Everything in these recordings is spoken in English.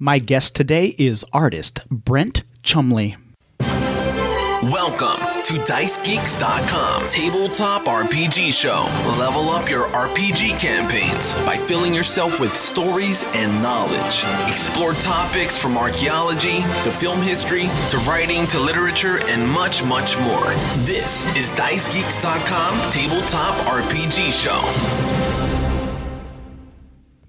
My guest today is artist Brent Chumley. Welcome to DiceGeeks.com Tabletop RPG Show. Level up your RPG campaigns by filling yourself with stories and knowledge. Explore topics from archaeology to film history to writing to literature and much, much more. This is DiceGeeks.com Tabletop RPG Show.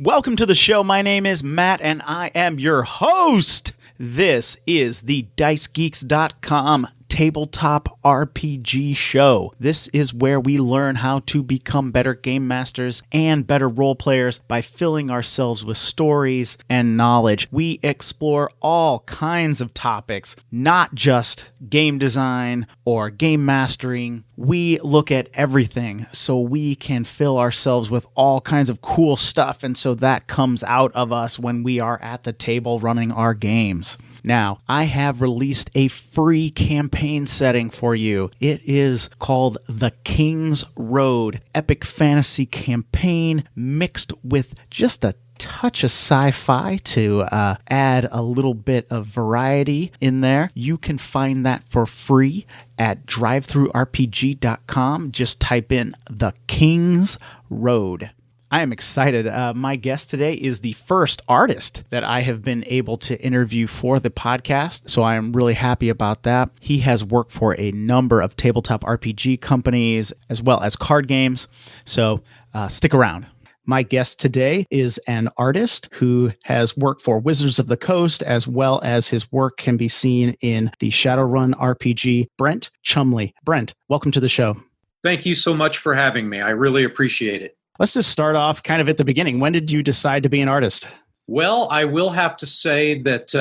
Welcome to the show. My name is Matt, and I am your host. This is the DiceGeeks.com Tabletop RPG Show. This is where we learn how to become better game masters and better role players by filling ourselves with stories and knowledge. We explore all kinds of topics, not just game design or game mastering. We look at everything so we can fill ourselves with all kinds of cool stuff, and so that comes out of us when we are at the table running our games. Now, I have released a free campaign setting for you. It is called The King's Road, epic fantasy campaign mixed with just a touch of sci-fi to add a little bit of variety in there. You can find that for free at drivethrurpg.com. Just type in The King's Road. I am excited. My guest today is the first artist that I have been able to interview for the podcast, so I am really happy about that. He has worked for a number of tabletop RPG companies as well as card games, so stick around. My guest today is an artist who has worked for Wizards of the Coast, as well as his work can be seen in the Shadowrun RPG, Brent Chumley. Brent, welcome to the show. Thank you so much for having me. I really appreciate it. Let's just start off kind of at the beginning. When did you decide to be an artist? Well, I will have to say that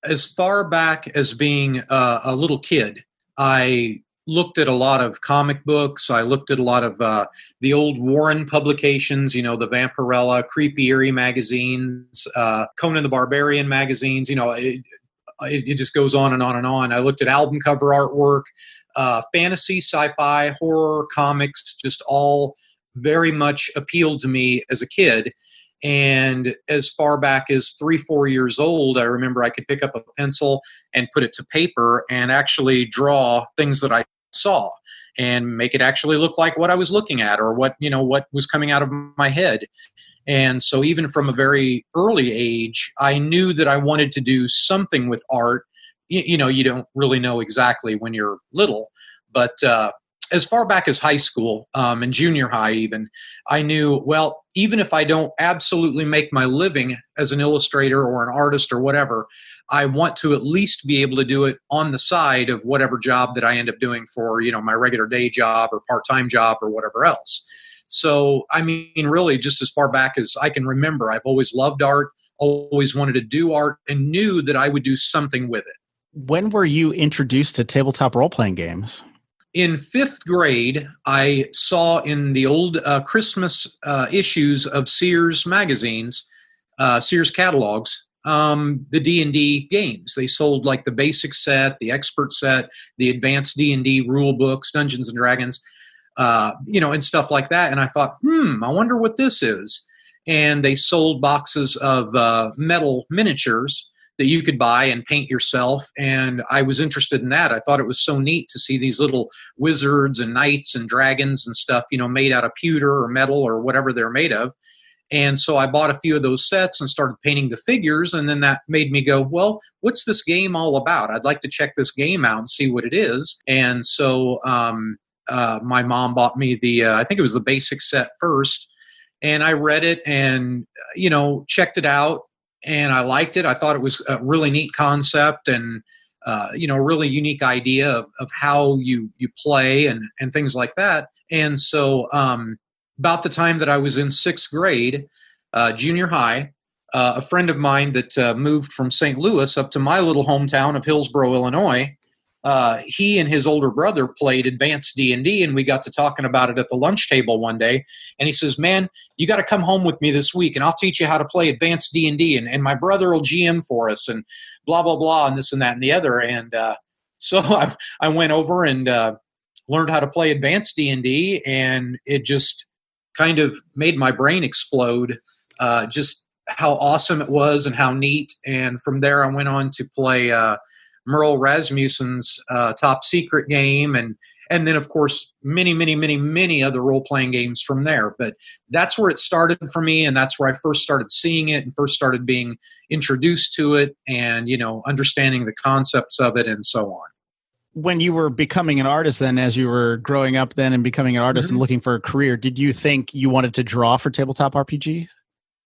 as far back as being a little kid, I looked at a lot of comic books. I looked at a lot of the old Warren publications, you know, the Vampirella, Creepy Eerie magazines, Conan the Barbarian magazines. You know, it just goes on and on and on. I looked at album cover artwork, fantasy, sci-fi, horror, comics, just all very much appealed to me as a kid. And as far back as 3-4 years old, I remember I could pick up a pencil and put it to paper and actually draw things that I saw and make it actually look like what I was looking at or what was coming out of my head. And so even from a very early age, I knew that I wanted to do something with art. You know, you don't really know exactly when you're little, but as far back as high school and junior high even, I knew, well, even if I don't absolutely make my living as an illustrator or an artist or whatever, I want to at least be able to do it on the side of whatever job that I end up doing for, you know, my regular day job or part-time job or whatever else. So, I mean, really, just as far back as I can remember, I've always loved art, always wanted to do art, and knew that I would do something with it. When were you introduced to tabletop role-playing games? In 5th grade, I saw in the old Christmas issues of Sears magazines, Sears catalogs, the D&D games. They sold like the basic set, the expert set, the advanced D&D rule books, Dungeons and Dragons, and stuff like that. And I thought, I wonder what this is. And they sold boxes of metal miniatures that you could buy and paint yourself. And I was interested in that. I thought it was so neat to see these little wizards and knights and dragons and stuff, you know, made out of pewter or metal or whatever they're made of. And so I bought a few of those sets and started painting the figures. And then that made me go, well, what's this game all about? I'd like to check this game out and see what it is. And so my mom bought me I think it was the basic set first. And I read it and, checked it out. And I liked it. I thought it was a really neat concept and, a really unique idea of how you play and things like that. And so about the time that I was in 6th grade, junior high, a friend of mine that moved from St. Louis up to my little hometown of Hillsboro, Illinois, he and his older brother played advanced D&D, and we got to talking about it at the lunch table one day. And he says, man, you got to come home with me this week, and I'll teach you how to play advanced D&D, and my brother will GM for us, and blah, blah, blah, and this and that and the other. And so I went over and learned how to play advanced D&D, and it just kind of made my brain explode, just how awesome it was and how neat. And from there, I went on to play Merle Rasmussen's Top Secret game, and then, of course, many other role-playing games from there. But that's where it started for me, and that's where I first started seeing it and first started being introduced to it and, understanding the concepts of it and so on. When you were becoming an artist then, as you were growing up then and becoming an artist and looking for a career, did you think you wanted to draw for tabletop RPG?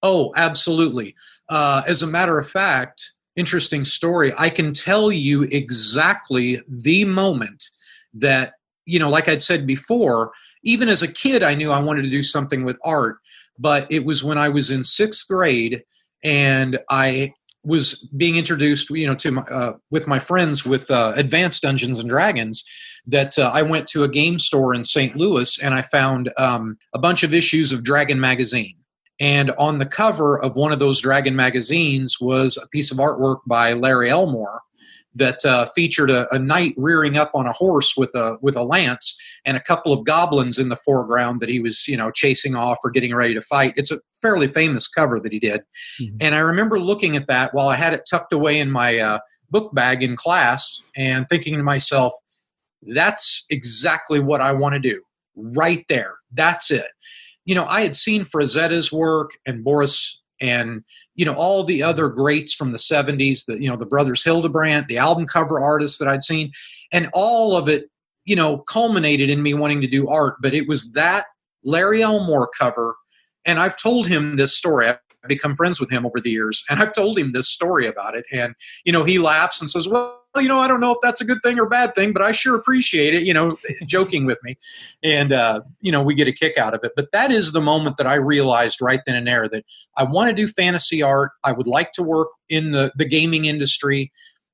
Oh, absolutely. As a matter of fact, interesting story, I can tell you exactly the moment that, like I'd said before, even as a kid, I knew I wanted to do something with art, but it was when I was in 6th grade and I was being introduced, to with my friends with Advanced Dungeons and Dragons, that I went to a game store in St. Louis and I found a bunch of issues of Dragon magazine. And on the cover of one of those Dragon magazines was a piece of artwork by Larry Elmore that featured a knight rearing up on a horse with a lance and a couple of goblins in the foreground that he was, chasing off or getting ready to fight. It's a fairly famous cover that he did. Mm-hmm. And I remember looking at that while I had it tucked away in my book bag in class and thinking to myself, that's exactly what I want to do right there. That's it. I had seen Frazetta's work and Boris and, all the other greats from the 70s, the brothers Hildebrandt, the album cover artists that I'd seen, and all of it, culminated in me wanting to do art. But it was that Larry Elmore cover, and I've told him this story. I've become friends with him over the years, and I've told him this story about it. And, he laughs and says, well, I don't know if that's a good thing or bad thing, but I sure appreciate it, joking with me. And, we get a kick out of it. But that is the moment that I realized right then and there that I want to do fantasy art. I would like to work in the gaming industry.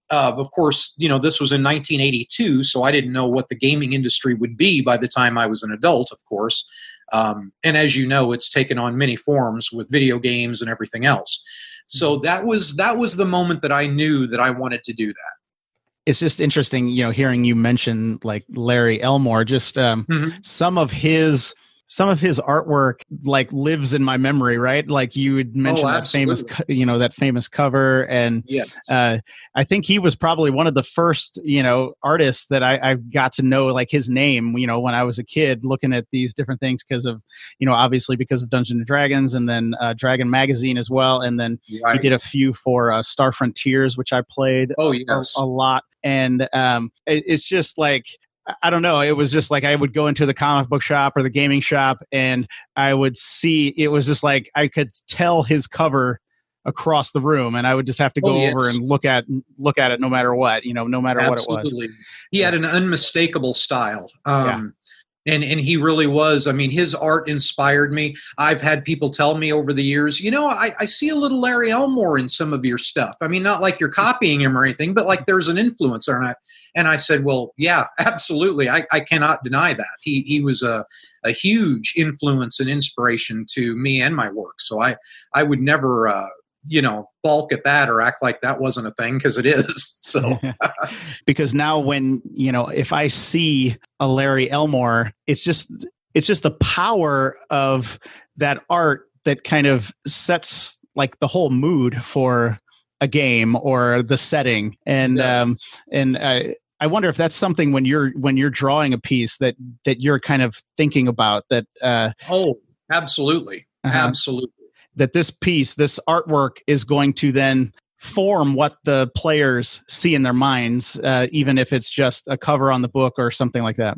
Of course, this was in 1982, so I didn't know what the gaming industry would be by the time I was an adult, of course. And as you know, it's taken on many forms with video games and everything else. So that was the moment that I knew that I wanted to do that. It's just interesting, hearing you mention like Larry Elmore, just some of his artwork like lives in my memory, right? Like you had mentioned that famous cover. And yes. I think he was probably one of the first, artists that I got to know like his name, when I was a kid looking at these different things because of, obviously because of Dungeons and Dragons and then Dragon magazine as well. And then he did a few for Star Frontiers, which I played a lot. And it's just like, I don't know. It was just like I would go into the comic book shop or the gaming shop and I would see, it was just like I could tell his cover across the room and I would just have to go over and look at it no matter what, no matter what it was. He had an unmistakable style. And he really was. I mean, his art inspired me. I've had people tell me over the years, I see a little Larry Elmore in some of your stuff. I mean, not like you're copying him or anything, but like there's an influence there. And I said, well, yeah, absolutely. I cannot deny that. He was a huge influence and inspiration to me and my work. So I would never, balk at that or act like that wasn't a thing, because it is. So because now when, if I see a Larry Elmore, it's just the power of that art that kind of sets like the whole mood for a game or the setting. And I wonder if that's something when you're drawing a piece that you're kind of thinking about that. Absolutely. Absolutely. That this piece, this artwork is going to then form what the players see in their minds, even if it's just a cover on the book or something like that.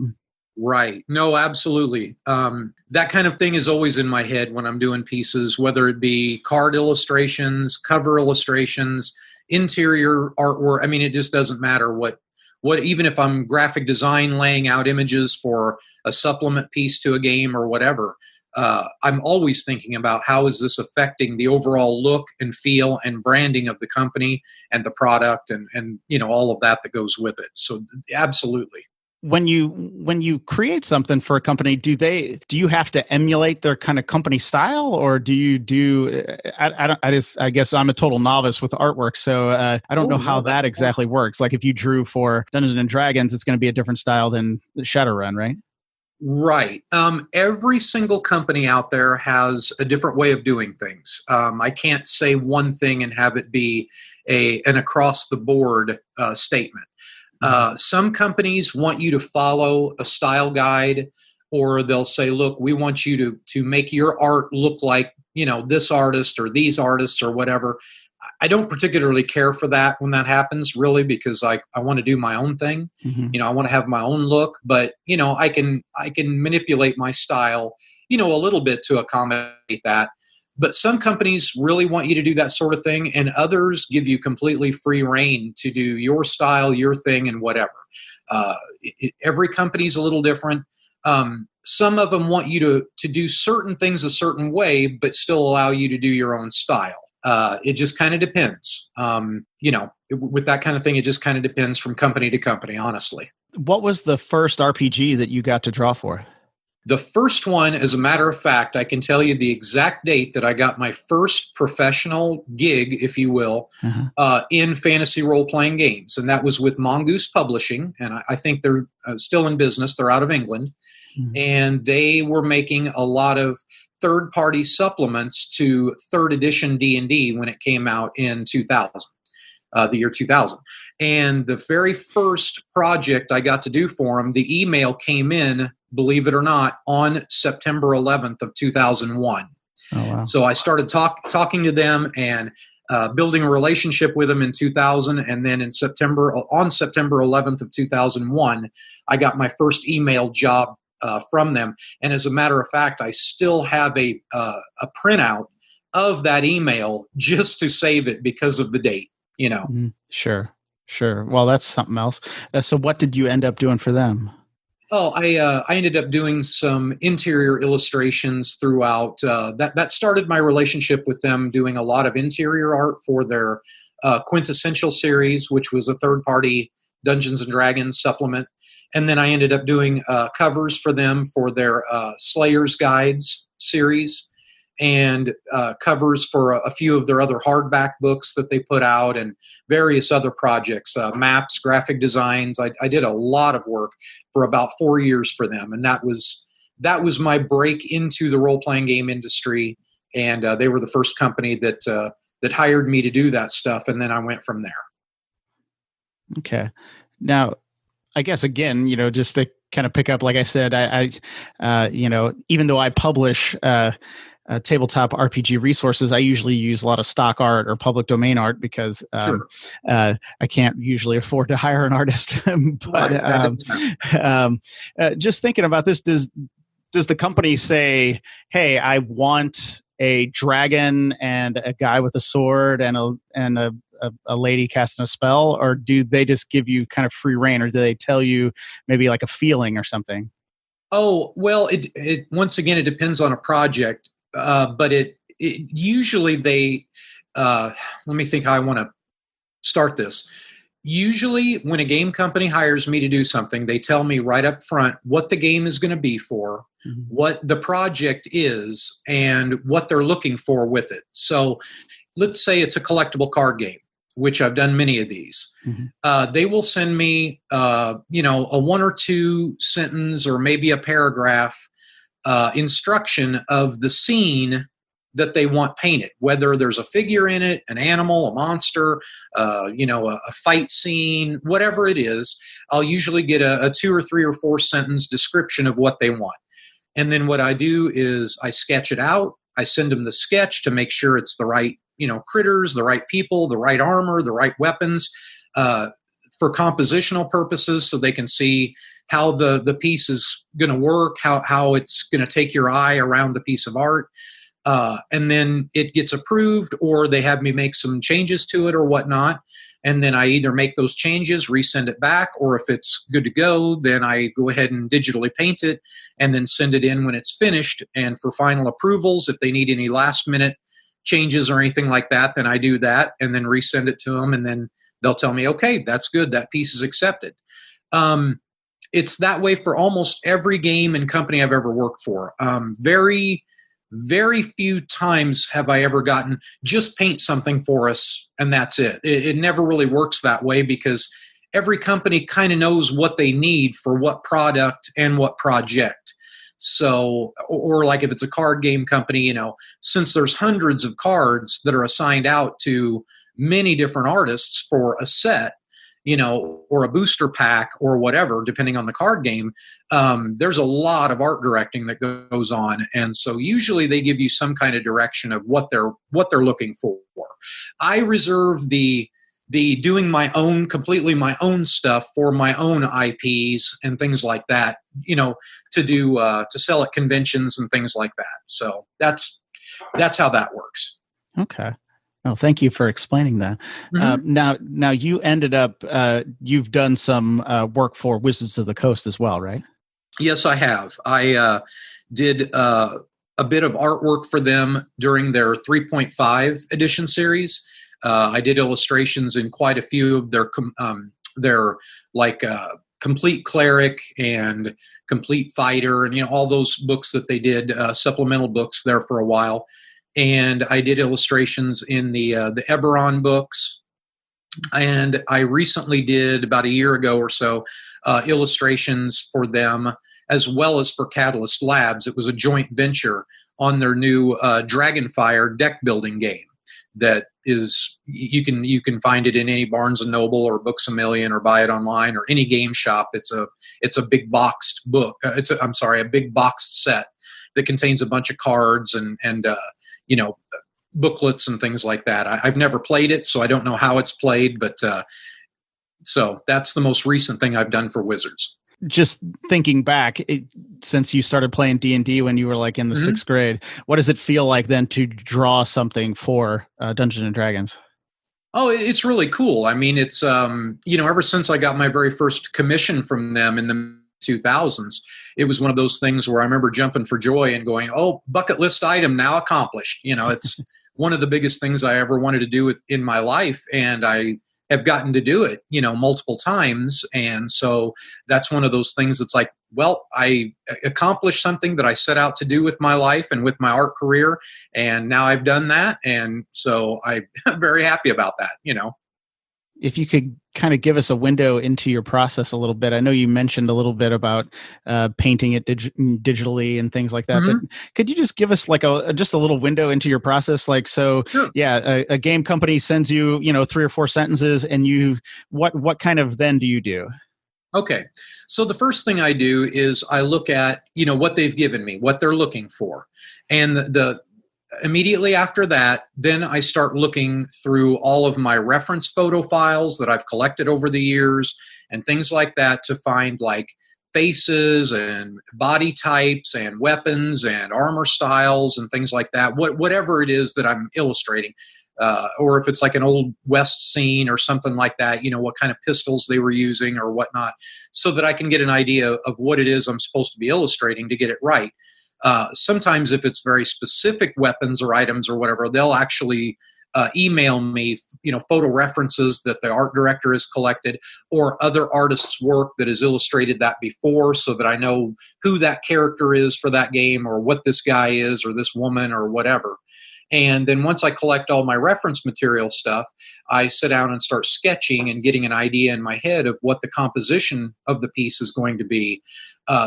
Right. No, absolutely. That kind of thing is always in my head when I'm doing pieces, whether it be card illustrations, cover illustrations, interior artwork. I mean, it just doesn't matter what even if I'm graphic design, laying out images for a supplement piece to a game or whatever. I'm always thinking about how is this affecting the overall look and feel and branding of the company and the product and all of that goes with it. So absolutely. When you create something for a company, do you have to emulate their kind of company style, or do you do? I guess I'm a total novice with artwork, so I don't know how that exactly works. Like if you drew for Dungeons and Dragons, it's going to be a different style than Shadowrun, right? Right. Every single company out there has a different way of doing things. I can't say one thing and have it be an across-the-board statement. Some companies want you to follow a style guide, or they'll say, look, we want you to make your art look like, this artist or these artists or whatever. I don't particularly care for that when that happens, really, because I want to do my own thing. Mm-hmm. I want to have my own look, but I can manipulate my style, a little bit to accommodate that. But some companies really want you to do that sort of thing, and others give you completely free reign to do your style, your thing, and whatever. Every company's a little different. Some of them want you to do certain things a certain way, but still allow you to do your own style. It just kind of depends. With that kind of thing, it just kind of depends from company to company, honestly. What was the first RPG that you got to draw for? The first one, as a matter of fact, I can tell you the exact date that I got my first professional gig, if you will, in fantasy role-playing games. And that was with Mongoose Publishing. And I think they're still in business. They're out of England. Mm-hmm. And they were making a lot of third-party supplements to third edition D&D when it came out in 2000. The year 2000. And the very first project I got to do for them, the email came in, believe it or not, on September 11th of 2001. Oh, wow. So I started talking to them and building a relationship with them in 2000. And then on September 11th of 2001, I got my first email job from them. And as a matter of fact, I still have a printout of that email just to save it because of the date. Sure. Well, that's something else. So what did you end up doing for them? Oh, I ended up doing some interior illustrations throughout. That started my relationship with them, doing a lot of interior art for their Quintessential series, which was a third-party Dungeons and Dragons supplement. And then I ended up doing covers for them for their Slayer's Guides series, and covers for a few of their other hardback books that they put out, and various other projects, maps, graphic designs. I did a lot of work for about 4 years for them, and that was my break into the role-playing game industry. And they were the first company that hired me to do that stuff, and then I went from there. Okay. Now, I guess again, just to kind of pick up, like I said, I even though I publish tabletop RPG resources, I usually use a lot of stock art or public domain art because I can't usually afford to hire an artist. But just thinking about this, does the company say, "Hey, I want a dragon and a guy with a sword and a lady casting a spell," or do they just give you kind of free reign, or do they tell you maybe like a feeling or something? Oh, well, it once again, it depends on a project. But it usually they, let me think how I want to start this. Usually when a game company hires me to do something, they tell me right up front what the game is going to be for, what the project is, and what they're looking for with it. So let's say it's a collectible card game, which I've done many of these. They will send me, a 1 or 2 sentence or maybe a paragraph instruction of the scene that they want painted, whether there's a figure in it, an animal, a monster, a fight scene, whatever it is. I'll usually get a 2 or 3 or 4 sentence description of what they want. And then what I do is I sketch it out. I send them the sketch to make sure it's the right, critters, the right people, the right armor, the right weapons, for compositional purposes, so they can see how the piece is going to work, how it's going to take your eye around the piece of art. And then it gets approved, or they have me make some changes to it or whatnot. And then I either make those changes, resend it back, or if it's good to go, then I go ahead and digitally paint it and then send it in when it's finished. And for final approvals, if they need any last minute changes or anything like that, then I do that and then resend it to them. And then they'll tell me, okay, that's good. That piece is accepted. It's that way for almost every game and company I've ever worked for. Very, very few times have I ever gotten, just paint something for us and that's it. It never really works that way, because every company kind of knows what they need for what product and what project. So, or like if it's a card game company, since there's hundreds of cards that are assigned out to many different artists for a set, or a booster pack or whatever, depending on the card game, there's a lot of art directing that goes on. And so usually they give you some kind of direction of what they're looking for. I reserve the doing completely my own stuff for my own IPs and things like that, to sell at conventions and things like that. So that's how that works. Okay. Oh, thank you for explaining that. Mm-hmm. Now you ended up, you've done some work for Wizards of the Coast as well, right? Yes, I have. I did a bit of artwork for them during their 3.5 edition series. I did illustrations in quite a few of their Complete Cleric and Complete Fighter, and all those books that they did, supplemental books there for a while. And I did illustrations in the Eberron books. And I recently did, about a year ago or so, illustrations for them, as well as for Catalyst Labs. It was a joint venture on their new Dragonfire deck building game that is, you can find it in any Barnes & Noble or Books A Million, or buy it online, or any game shop. It's a big boxed book. A big boxed set that contains a bunch of cards and booklets and things like that. I've never played it, so I don't know how it's played, but so that's the most recent thing I've done for Wizards. Just thinking back, since you started playing D&D when you were like in the Mm-hmm. 6th grade, what does it feel like then to draw something for Dungeons and Dragons? Oh, it's really cool. I mean, it's, ever since I got my very first commission from them in the 2000s, it was one of those things where I remember jumping for joy and going, oh, bucket list item now accomplished. It's one of the biggest things I ever wanted to do in my life. And I have gotten to do it, multiple times. And so that's one of those things that's like, well, I accomplished something that I set out to do with my life and with my art career. And now I've done that. And so I'm very happy about that, If you could kind of give us a window into your process a little bit. I know you mentioned a little bit about painting it digitally and things like that, Mm-hmm. but could you just give us like just a little window into your process? Like, so Sure. Yeah, a game company sends you, 3 or 4 sentences, and what kind of then do you do? Okay. So the first thing I do is I look at, what they've given me, what they're looking for. And immediately after that, then I start looking through all of my reference photo files that I've collected over the years and things like that to find like faces and body types and weapons and armor styles and things like that, whatever it is that I'm illustrating. Or if it's like an old West scene or something like that, what kind of pistols they were using or whatnot, so that I can get an idea of what it is I'm supposed to be illustrating to get it right. Sometimes if it's very specific weapons or items or whatever, they'll actually email me, photo references that the art director has collected or other artists' work that has illustrated that before, so that I know who that character is for that game or what this guy is or this woman or whatever. And then once I collect all my reference material stuff, I sit down and start sketching and getting an idea in my head of what the composition of the piece is going to be,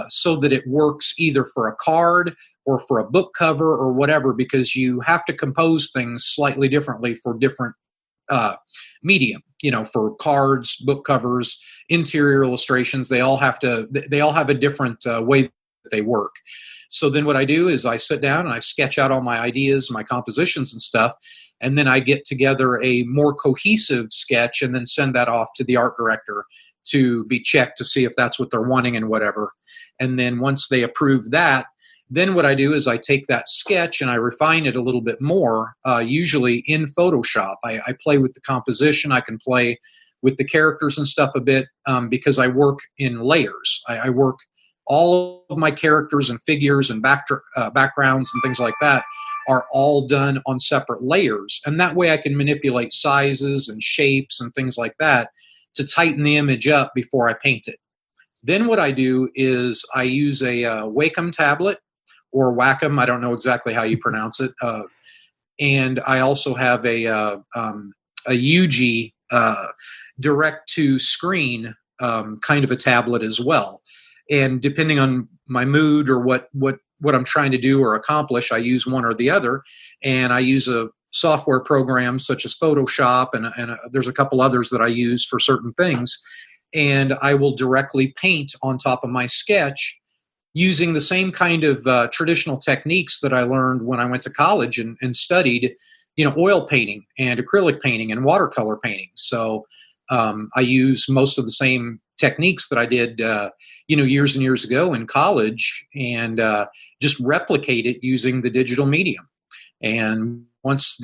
so that it works either for a card or for a book cover or whatever, because you have to compose things slightly differently for different medium. For cards, book covers, interior illustrations, they all have a different way that they work. So then what I do is I sit down and I sketch out all my ideas, my compositions and stuff, and then I get together a more cohesive sketch and then send that off to the art director to be checked to see if that's what they're wanting and whatever. And then once they approve that, then what I do is I take that sketch and I refine it a little bit more, usually in Photoshop. I play with the composition. I can play with the characters and stuff a bit, because I work in layers. I work all of my characters and figures and backgrounds and things like that are all done on separate layers. And that way I can manipulate sizes and shapes and things like that to tighten the image up before I paint it. Then what I do is I use a Wacom tablet or Wacom. I don't know exactly how you pronounce it. And I also have a UG direct to screen kind of a tablet as well. And depending on my mood or what I'm trying to do or accomplish, I use one or the other. And I use a software program such as Photoshop, and there's a couple others that I use for certain things. And I will directly paint on top of my sketch using the same kind of traditional techniques that I learned when I went to college and studied, oil painting and acrylic painting and watercolor painting. So I use most of the same techniques that I did, years and years ago in college, and just replicate it using the digital medium. And once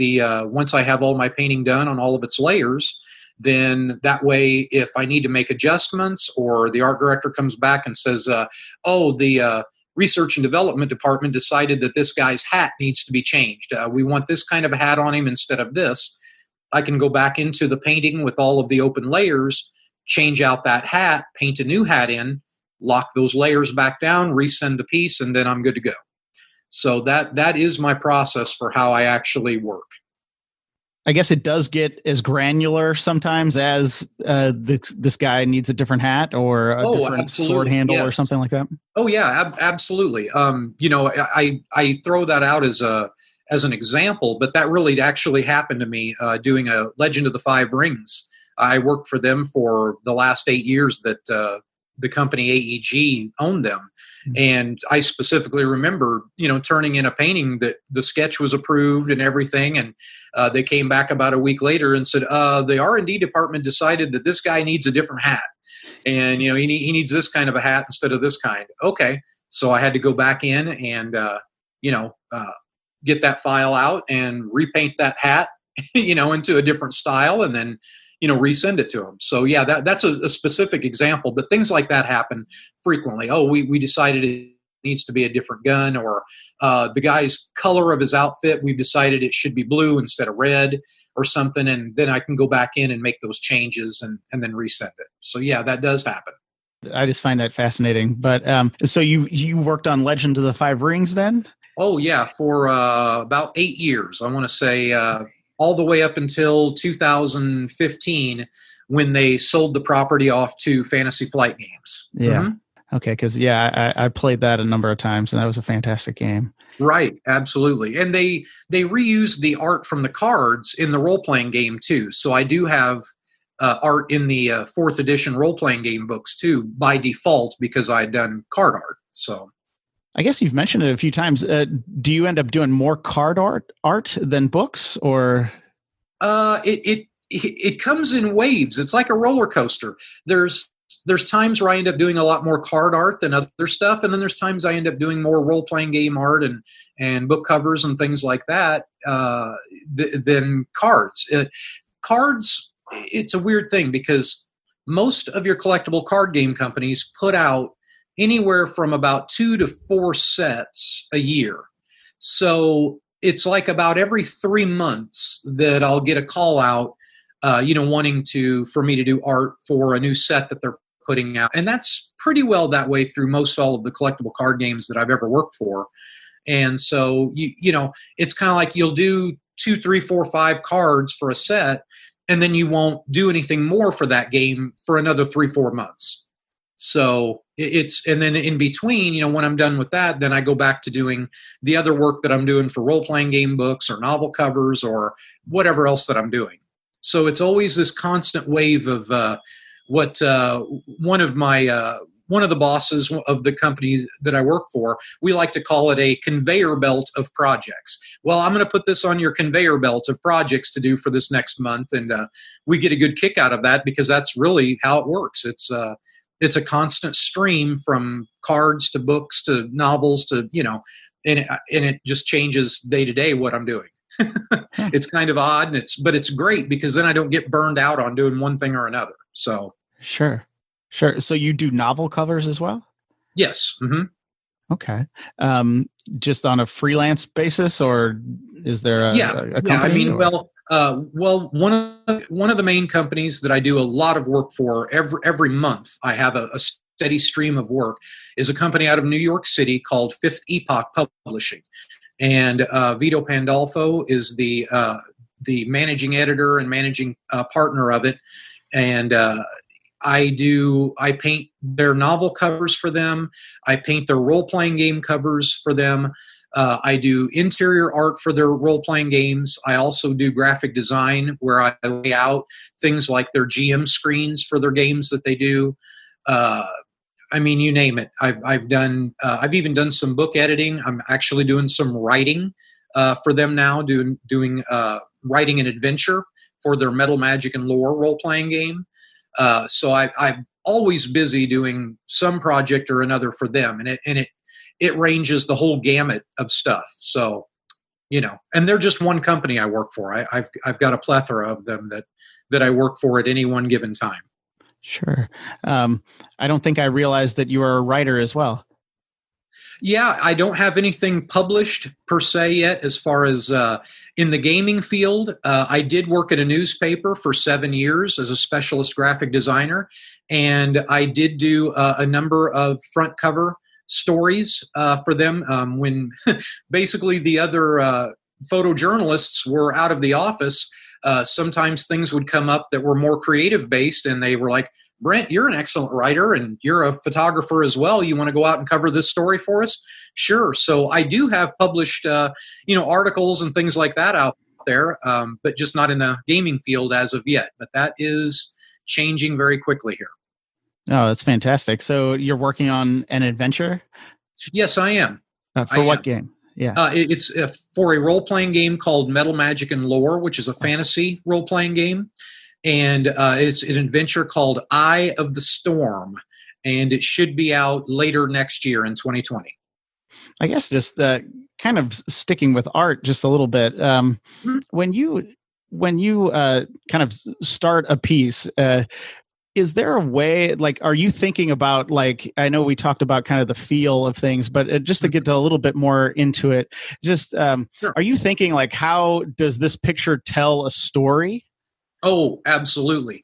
I have all my painting done on all of its layers, then that way, if I need to make adjustments or the art director comes back and says, the research and development department decided that this guy's hat needs to be changed. We want this kind of a hat on him instead of this. I can go back into the painting with all of the open layers, change out that hat, paint a new hat in, lock those layers back down, resend the piece, and then I'm good to go. So that is my process for how I actually work. I guess it does get as granular sometimes as this guy needs a different hat or a different sword handle or something like that. Oh yeah, absolutely. I throw that out as an example, but that really actually happened to me doing a Legend of the Five Rings. I worked for them for the last 8 years that the company AEG owned them. Mm-hmm. And I specifically remember, turning in a painting that the sketch was approved and everything. And they came back about a week later and said, the R&D department decided that this guy needs a different hat. And, he needs this kind of a hat instead of this kind. Okay. So I had to go back in and, get that file out and repaint that hat, into a different style, and then, resend it to them. So yeah, that's a specific example, but things like that happen frequently. Oh, we decided it needs to be a different gun, or the guy's color of his outfit, we've decided it should be blue instead of red or something. And then I can go back in and make those changes and then resend it. So yeah, that does happen. I just find that fascinating. But so you worked on Legend of the Five Rings then? Oh yeah, for about 8 years. I want to say all the way up until 2015 when they sold the property off to Fantasy Flight Games. Yeah. Mm-hmm. Okay, because I played that a number of times, and that was a fantastic game. Right, absolutely. And they reused the art from the cards in the role-playing game too. So I do have art in the 4th edition role-playing game books too, by default, because I had done card art. So I guess you've mentioned it a few times. Do you end up doing more card art than books, or? It comes in waves. It's like a roller coaster. There's times where I end up doing a lot more card art than other stuff, and then there's times I end up doing more role-playing game art and book covers and things like that than cards. Cards, it's a weird thing because most of your collectible card game companies put out anywhere from about 2 to 4 sets a year. So it's like about every 3 months that I'll get a call out, wanting for me to do art for a new set that they're putting out. And that's pretty well that way through most all of the collectible card games that I've ever worked for. And so, it's kind of like you'll do 2, 3, 4, 5 cards for a set, and then you won't do anything more for that game for another 3, 4 months. So and then in between, when I'm done with that, then I go back to doing the other work that I'm doing for role-playing game books or novel covers or whatever else that I'm doing. So it's always this constant wave of what one of the bosses of the companies that I work for, we like to call it a conveyor belt of projects. Well, I'm going to put this on your conveyor belt of projects to do for this next month. And we get a good kick out of that because that's really how it works. It's a constant stream from cards to books to novels to, and it just changes day to day what I'm doing. It's kind of odd, but it's great because then I don't get burned out on doing one thing or another. So sure. So you do novel covers as well? Yes. Mm-hmm. Okay. Just on a freelance basis, or is there a company? Yeah. I mean, one of the main companies that I do a lot of work for every month, I have a steady stream of work, is a company out of New York City called Fifth Epoch Publishing. And Vito Pandolfo is the managing editor and managing partner of it. And I paint their novel covers for them. I paint their role-playing game covers for them. I do interior art for their role-playing games. I also do graphic design where I lay out things like their GM screens for their games that they do. I mean, you name it. I've even done some book editing. I'm actually doing some writing for them now, doing writing an adventure for their Metal Magic and Lore role-playing game. So I'm always busy doing some project or another for them, and it ranges the whole gamut of stuff. So, and they're just one company I work for. I've got a plethora of them that I work for at any one given time. Sure. I don't think I realized that you are a writer as well. Yeah, I don't have anything published per se yet as far as in the gaming field. I did work at a newspaper for 7 years as a specialist graphic designer, and I did do a number of front cover stories for them when basically the other photojournalists were out of the office. Sometimes things would come up that were more creative based, and they were like, Brent, you're an excellent writer and you're a photographer as well. You want to go out and cover this story for us? Sure. So I do have published, articles and things like that out there, but just not in the gaming field as of yet. But that is changing very quickly here. Oh, that's fantastic. So you're working on an adventure? Yes, I am. For what game? Yeah. It's for a role-playing game called Metal Magic and Lore, which is a fantasy role-playing game. And it's an adventure called Eye of the Storm. And it should be out later next year in 2020. I guess just kind of sticking with art just a little bit. When you kind of start a piece, is there a way, like, are you thinking about, like, I know we talked about kind of the feel of things, but just to get a little bit more into it, just Sure. Are you thinking, like, how does this picture tell a story? Oh, absolutely.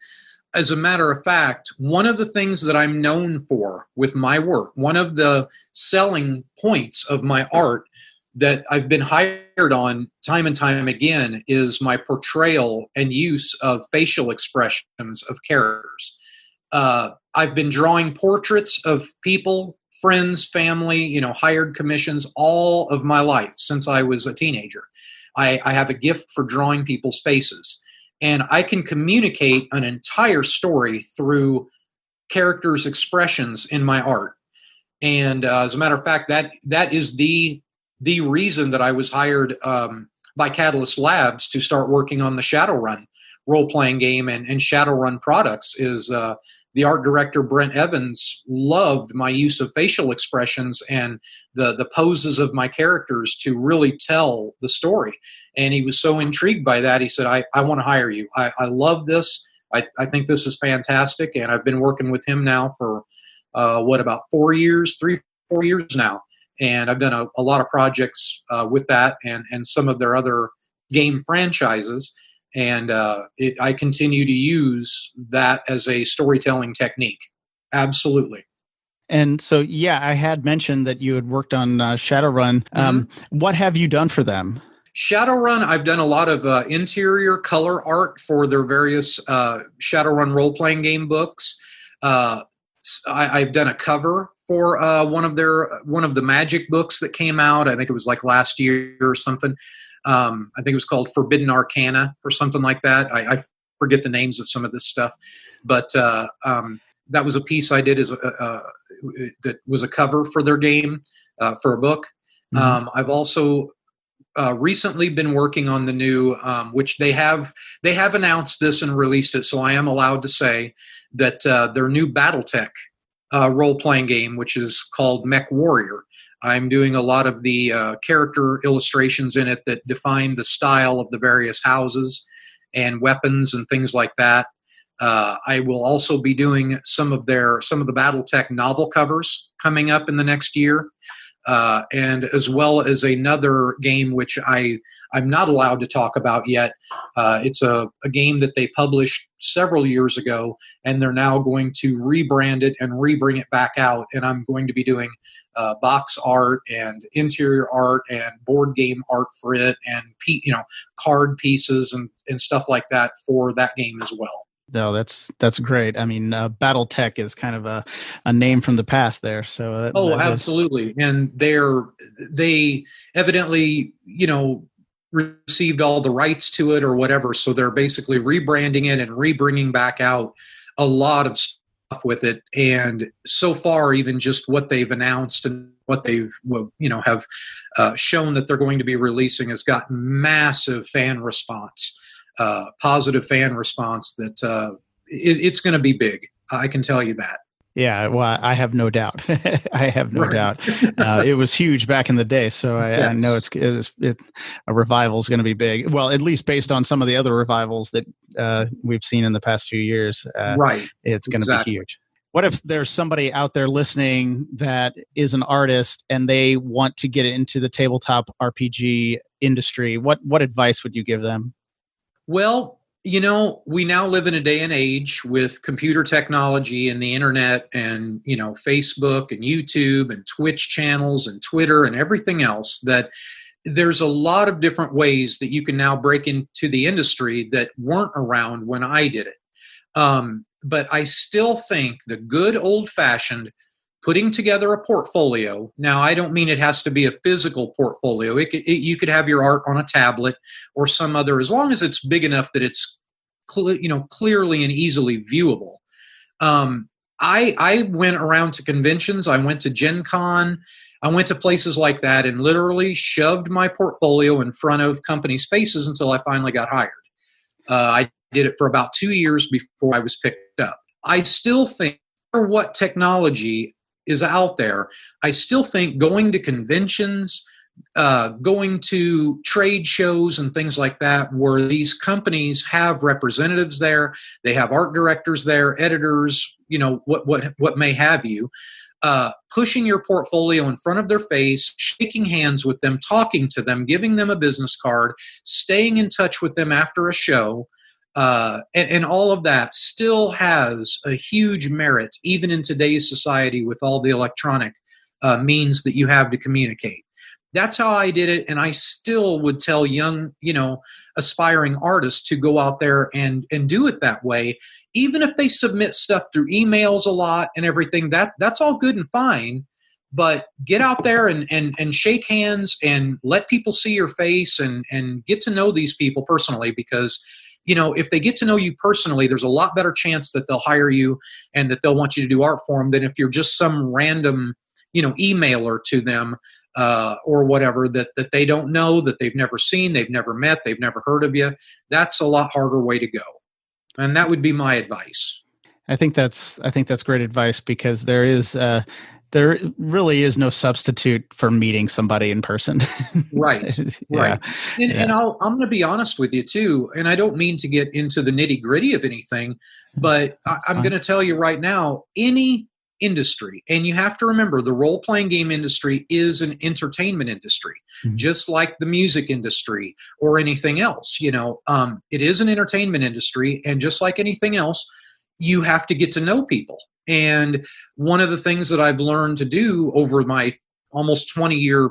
As a matter of fact, one of the things that I'm known for with my work, one of the selling points of my art that I've been hired on time and time again is my portrayal and use of facial expressions of characters. I've been drawing portraits of people, friends, family, hired commissions all of my life since I was a teenager. I have a gift for drawing people's faces. And I can communicate an entire story through characters' expressions in my art. And as a matter of fact, that is the reason that I was hired by Catalyst Labs to start working on the Shadowrun role-playing game and Shadowrun products is the art director, Brent Evans, loved my use of facial expressions and the poses of my characters to really tell the story. And he was so intrigued by that, he said, I want to hire you. I love this. I think this is fantastic. And I've been working with him now for, about 4 years now. And I've done a lot of projects with that and some of their other game franchises. And I continue to use that as a storytelling technique. Absolutely. And so, yeah, I had mentioned that you had worked on Shadowrun. What have you done for them? Shadowrun, I've done a lot of interior color art for their various Shadowrun role-playing game books. I've done a cover for one of the Magic books that came out. I think it was like last year or something. I think it was called Forbidden Arcana or something like that. I forget the names of some of this stuff, but that was a piece I did that was a cover for their game for a book. I've also recently been working on the new, which they have announced this and released it, so I am allowed to say that their new BattleTech role-playing game, which is called Mech Warrior. I'm doing a lot of the character illustrations in it that define the style of the various houses and weapons and things like that. I will also be doing some of the BattleTech novel covers coming up in the next year. And as well as another game which I'm not allowed to talk about yet. It's a game that they published several years ago, and they're now going to rebrand it and rebring it back out. And I'm going to be doing box art and interior art and board game art for it, and card pieces and stuff like that for that game as well. No, that's great. I mean, BattleTech is kind of a name from the past there. So absolutely. And they evidently, received all the rights to it or whatever. So they're basically rebranding it and rebringing back out a lot of stuff with it. And so far, even just what they've announced and what they've, have shown that they're going to be releasing has gotten massive fan response, positive fan response that it's going to be big. I can tell you that. Yeah, well, I have no doubt. I have no doubt. It was huge back in the day, so I know a revival is going to be big. Well, at least based on some of the other revivals that we've seen in the past few years, right? It's going to be huge. What if there's somebody out there listening that is an artist and they want to get into the tabletop RPG industry? What advice would you give them? Well, we now live in a day and age with computer technology and the internet and, Facebook and YouTube and Twitch channels and Twitter and everything else, that there's a lot of different ways that you can now break into the industry that weren't around when I did it. But I still think the good old-fashioned putting together a portfolio. Now, I don't mean it has to be a physical portfolio. You could have your art on a tablet or some other, as long as it's big enough that it's clearly and easily viewable. I went around to conventions. I went to Gen Con. I went to places like that and literally shoved my portfolio in front of companies' faces until I finally got hired. I did it for about 2 years before I was picked up. I still think, for what technology is out there, I still think going to conventions, going to trade shows and things like that, where these companies have representatives there, they have art directors there, editors, what may have you, pushing your portfolio in front of their face, shaking hands with them, talking to them, giving them a business card, staying in touch with them after a show, and all of that still has a huge merit, even in today's society with all the electronic means that you have to communicate. That's how I did it, and I still would tell young, aspiring artists to go out there and do it that way. Even if they submit stuff through emails a lot and everything, that's all good and fine. But get out there and shake hands and let people see your face and get to know these people personally, because if they get to know you personally, there's a lot better chance that they'll hire you and that they'll want you to do art for them than if you're just some random, emailer to them or whatever that they don't know, that they've never seen, they've never met, they've never heard of you. That's a lot harder way to go. And that would be my advice. I think that's great advice, because there really is no substitute for meeting somebody in person. Right. Right. And I'm going to be honest with you too. And I don't mean to get into the nitty gritty of anything, but I'm going to tell you right now, any industry, and you have to remember, the role-playing game industry is an entertainment industry, just like the music industry or anything else. It is an entertainment industry, and just like anything else, you have to get to know people. And one of the things that I've learned to do over my almost 20-year,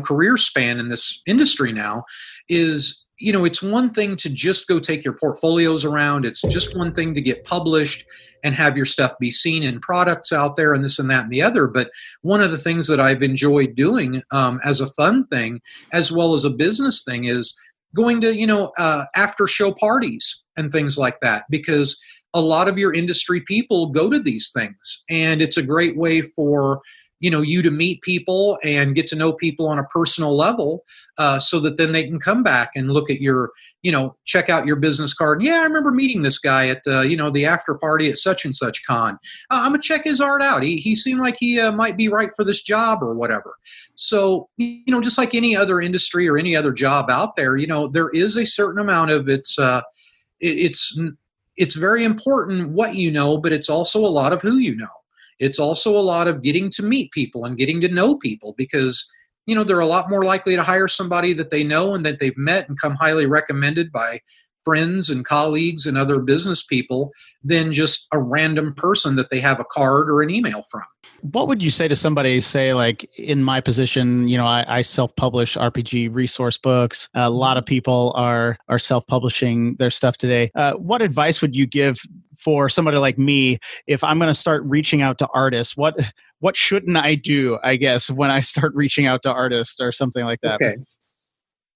career span in this industry now is, it's one thing to just go take your portfolios around. It's just one thing to get published and have your stuff be seen in products out there and this and that and the other. But one of the things that I've enjoyed doing as a fun thing, as well as a business thing, is going to, after show parties and things like that, because a lot of your industry people go to these things, and it's a great way for you to meet people and get to know people on a personal level, so that then they can come back and look at your, check out your business card. Yeah, I remember meeting this guy at, the after party at such and such con. I'm going to check his art out. He seemed like he might be right for this job or whatever. So, just like any other industry or any other job out there, there is a certain amount of it's very important what you know, but it's also a lot of who you know. It's also a lot of getting to meet people and getting to know people, because, they're a lot more likely to hire somebody that they know and that they've met and come highly recommended by friends and colleagues and other business people than just a random person that they have a card or an email from. What would you say to somebody, say, like in my position, I self-publish RPG resource books. A lot of people are self-publishing their stuff today. What advice would you give for somebody like me if I'm going to start reaching out to artists? What shouldn't I do, I guess, when I start reaching out to artists or something like that? Okay.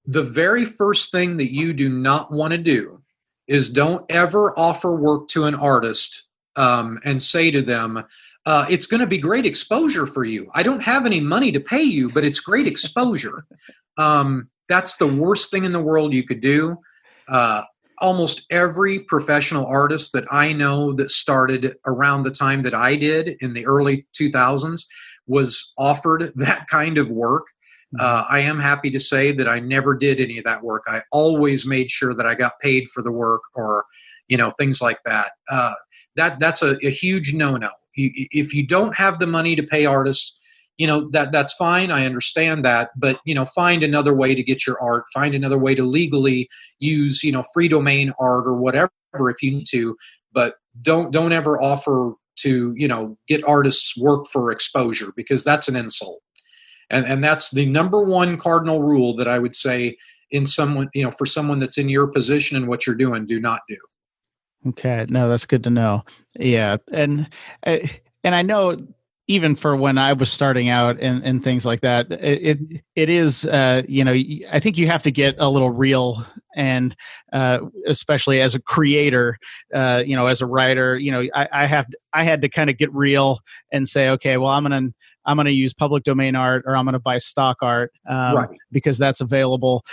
The very first thing that you do not want to do is don't ever offer work to an artist and say to them, it's going to be great exposure for you. I don't have any money to pay you, but it's great exposure. That's the worst thing in the world you could do. Almost every professional artist that I know that started around the time that I did in the early 2000s was offered that kind of work. I am happy to say that I never did any of that work. I always made sure that I got paid for the work, or, things like that. That's a huge no-no. If you don't have the money to pay artists, that's fine. I understand that, but find another way to get your art. Find another way to legally use free domain art or whatever if you need to. But don't ever offer to get artists work for exposure, because that's an insult. And that's the number one cardinal rule that I would say in someone, for someone that's in your position and what you're doing, do not do. Okay. No, that's good to know. Yeah. And I know even for when I was starting out and things like that, it is, I think you have to get a little real, and especially as a creator, as a writer, I had to kind of get real and say, okay, well, I'm going to use public domain art, or I'm going to buy stock art because that's available.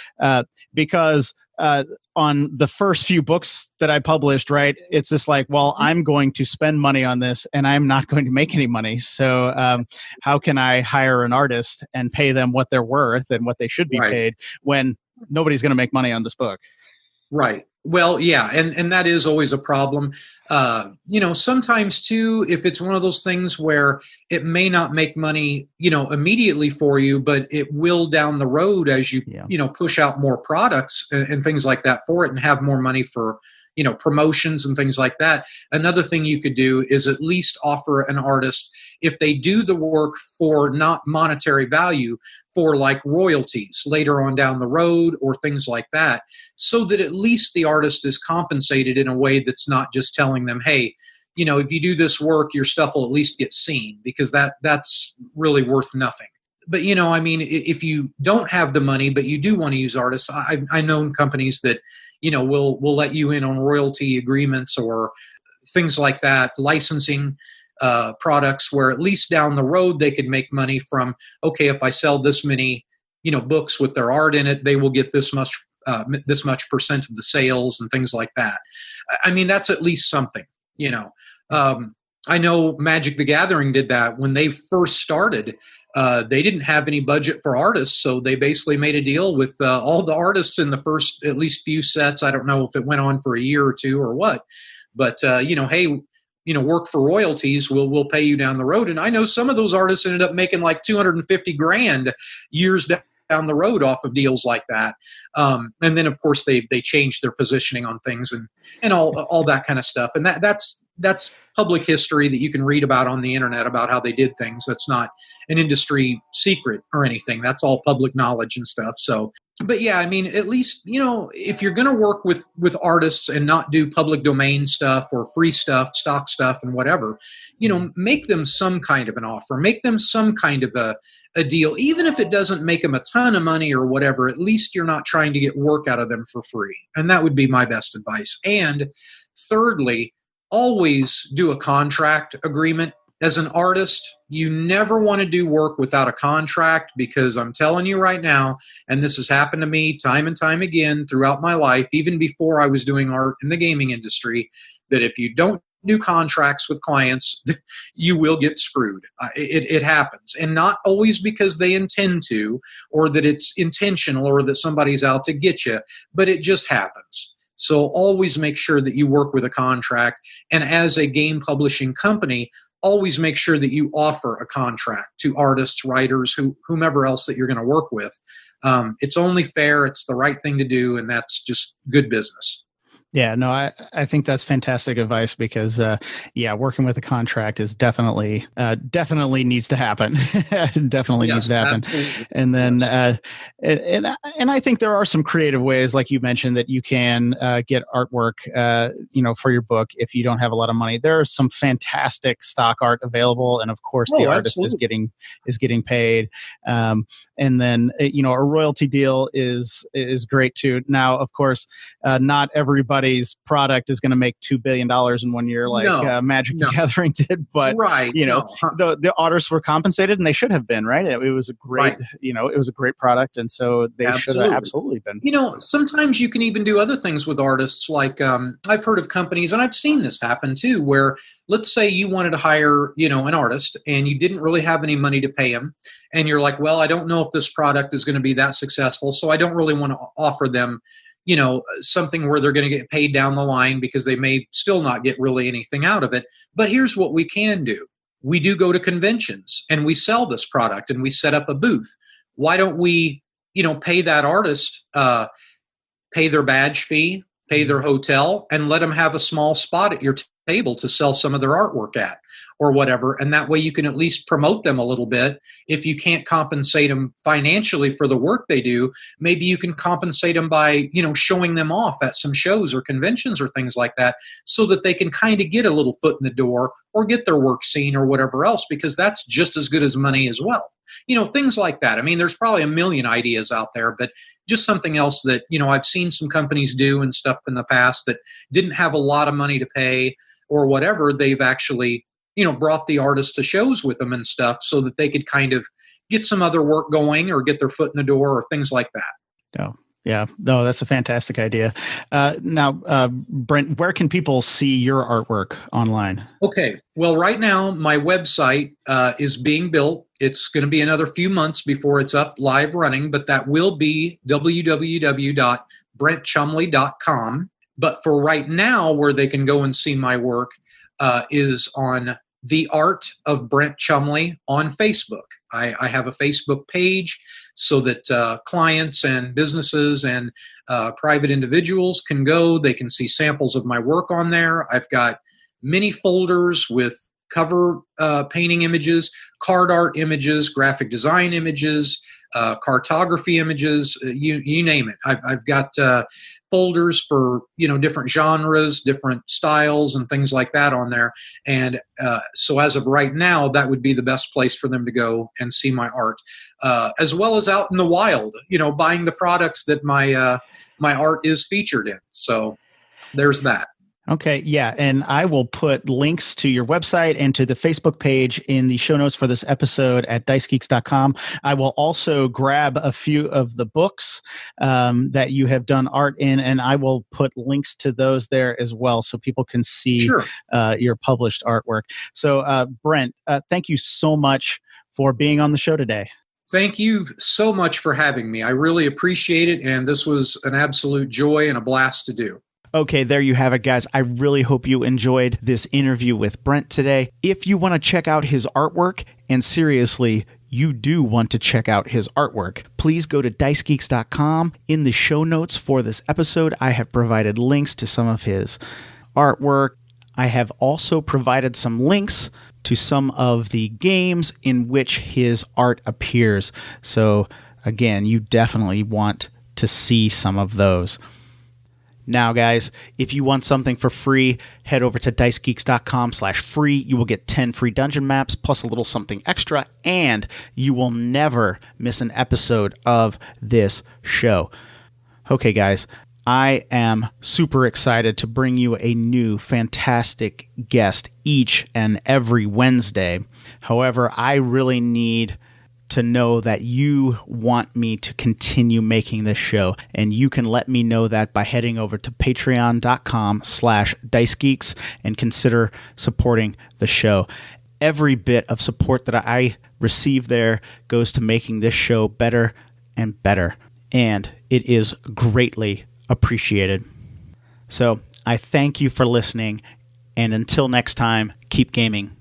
Because on the first few books that I published, right, it's just like, well, I'm going to spend money on this and I'm not going to make any money. So how can I hire an artist and pay them what they're worth and what they should be paid when nobody's going to make money on this book? Right. Well, yeah, and that is always a problem. Sometimes too, if it's one of those things where it may not make money, immediately for you, but it will down the road as you, push out more products and things like that for it, and have more money for, promotions and things like that. Another thing you could do is at least offer an artist, if they do the work for not monetary value, for like royalties later on down the road or things like that, so that at least the artist is compensated in a way that's not just telling them, hey, if you do this work, your stuff will at least get seen, because that's really worth nothing. But, if you don't have the money, but you do want to use artists, I know companies that, will let you in on royalty agreements or things like that, licensing products, where at least down the road they could make money from, okay, if I sell this many, books with their art in it, they will get this much percent of the sales and things like that. I mean, that's at least something, I know Magic the Gathering did that when they first started. They didn't have any budget for artists, so they basically made a deal with all the artists in the first at least few sets. I don't know if it went on for a year or two or what, but hey, work for royalties. We'll pay you down the road. And I know some of those artists ended up making like $250,000 years down the road off of deals like that. And then of course they changed their positioning on things and all that kind of stuff. And that's public history that you can read about on the internet about how they did things. That's not an industry secret or anything. That's all public knowledge and stuff. So, but yeah, I mean, at least, if you're going to work with artists and not do public domain stuff or free stuff, stock stuff and whatever, make them some kind of an offer, make them some kind of a deal. Even if it doesn't make them a ton of money or whatever, at least you're not trying to get work out of them for free. And that would be my best advice. And thirdly, always do a contract agreement. As an artist, you never want to do work without a contract, because I'm telling you right now, and this has happened to me time and time again throughout my life, even before I was doing art in the gaming industry, that if you don't do contracts with clients, you will get screwed. It happens. And not always because they intend to, or that it's intentional, or that somebody's out to get you, but it just happens. So always make sure that you work with a contract. And as a game publishing company, always make sure that you offer a contract to artists, writers, whomever else that you're going to work with. It's only fair. It's the right thing to do. And that's just good business. Yeah, no, I think that's fantastic advice because, working with a contract is definitely needs to happen. Definitely needs to happen. Absolutely. And then, Yes. and I think there are some creative ways, like you mentioned, that you can get artwork, for your book if you don't have a lot of money. There is some fantastic stock art available, and of course, the artist is getting paid. And then, a royalty deal is great too. Now, of course, not everybody's product is going to make $2 billion in 1 year like Magic the Gathering did, but the artists were compensated, and they should have been, right? It was a great, it was a great product, and so they should have absolutely been. Sometimes you can even do other things with artists. Like I've heard of companies, and I've seen this happen too, where let's say you wanted to hire, an artist, and you didn't really have any money to pay him, and you're like, well, I don't know if this product is going to be that successful, so I don't really want to offer them something where they're going to get paid down the line because they may still not get really anything out of it. But here's what we can do. We do go to conventions and we sell this product and we set up a booth. Why don't we, pay that artist, pay their badge fee, pay their hotel, and let them have a small spot at your table to sell some of their artwork at or whatever. And that way you can at least promote them a little bit. If you can't compensate them financially for the work they do, maybe you can compensate them by, showing them off at some shows or conventions or things like that, so that they can kind of get a little foot in the door or get their work seen or whatever else, because that's just as good as money as well. Things like that. I mean, there's probably a million ideas out there, but just something else that, I've seen some companies do and stuff in the past that didn't have a lot of money to pay or whatever. They've actually, brought the artist to shows with them and stuff so that they could kind of get some other work going or get their foot in the door or things like that. Oh, yeah. No, that's a fantastic idea. Now, Brent, where can people see your artwork online? Okay. Well, right now, my website is being built. It's going to be another few months before it's up live running, but that will be www.brentchumley.com. But for right now, where they can go and see my work is on The Art of Brent Chumley on Facebook. I have a Facebook page so that clients and businesses and private individuals can go. They can see samples of my work on there. I've got mini folders with cover painting images, card art images, graphic design images, cartography images, you name it. I've got folders for different genres, different styles, and things like that on there. And so as of right now, that would be the best place for them to go and see my art, as well as out in the wild, buying the products that my art is featured in. So there's that. Okay, yeah, and I will put links to your website and to the Facebook page in the show notes for this episode at dicegeeks.com. I will also grab a few of the books that you have done art in, and I will put links to those there as well so people can see your published artwork. So, Brent, thank you so much for being on the show today. Thank you so much for having me. I really appreciate it, and this was an absolute joy and a blast to do. Okay, there you have it, guys. I really hope you enjoyed this interview with Brent today. If you want to check out his artwork, and seriously, you do want to check out his artwork, please go to dicegeeks.com. In the show notes for this episode, I have provided links to some of his artwork. I have also provided some links to some of the games in which his art appears. So, again, you definitely want to see some of those. Now, guys, if you want something for free, head over to dicegeeks.com/free. You will get 10 free dungeon maps plus a little something extra, and you will never miss an episode of this show. Okay, guys, I am super excited to bring you a new fantastic guest each and every Wednesday. However, I really need to know that you want me to continue making this show, and you can let me know that by heading over to patreon.com/dicegeeks and consider supporting the show. Every bit of support that I receive there goes to making this show better and better, and it is greatly appreciated. So I thank you for listening, and until next time, keep gaming.